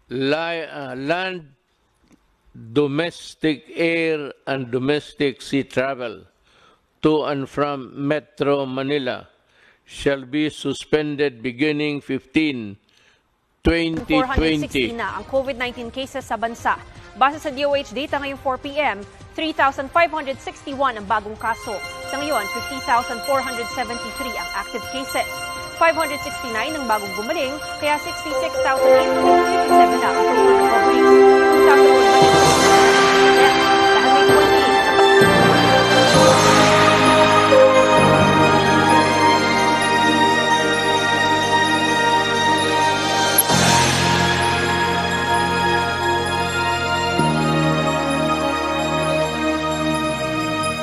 land, domestic air, and domestic sea travel to and from Metro Manila shall be suspended beginning 15/20/20. 460 na ang COVID-19 cases sa bansa. Base sa DOH data ngayong 4 p.m., 3,561 ang bagong kaso. Sa ngayon, 50,473 ang active cases. 569 ang bagong gumaling, kaya 66,857 na ang total recoveries.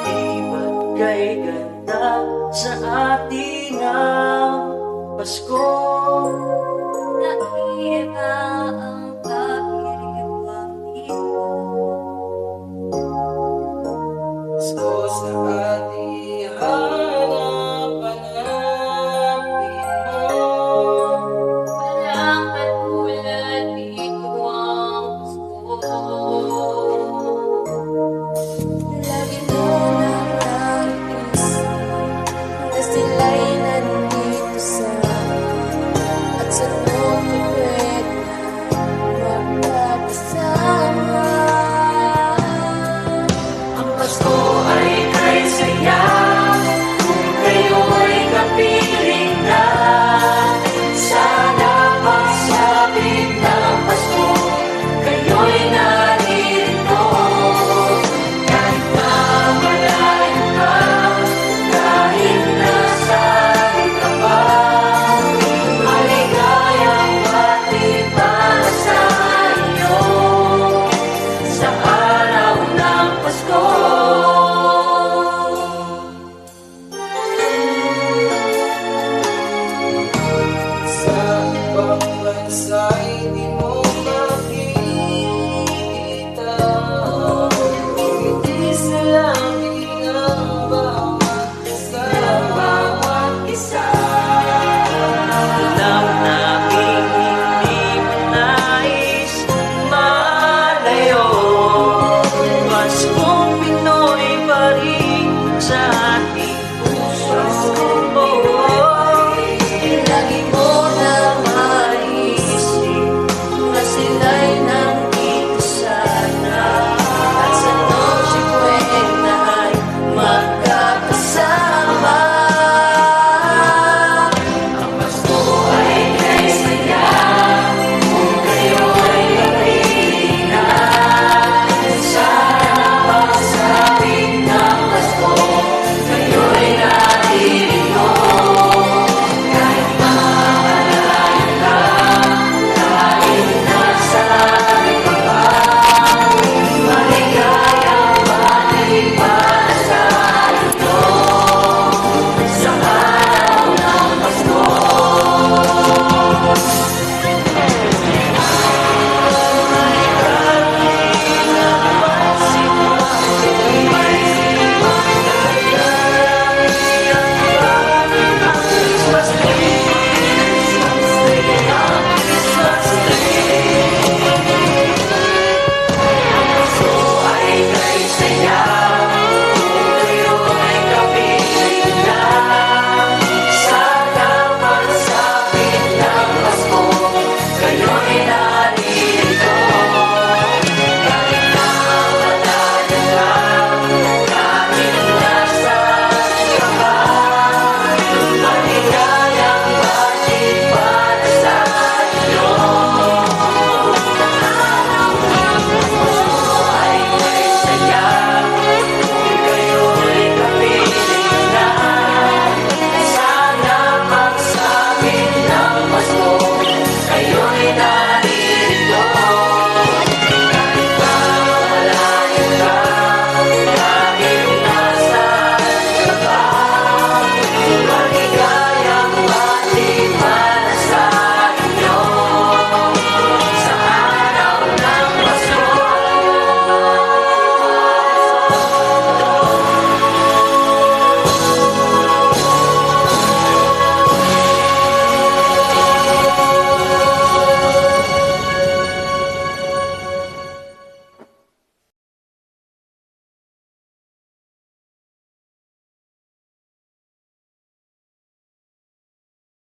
'Di ba't kay ganda sa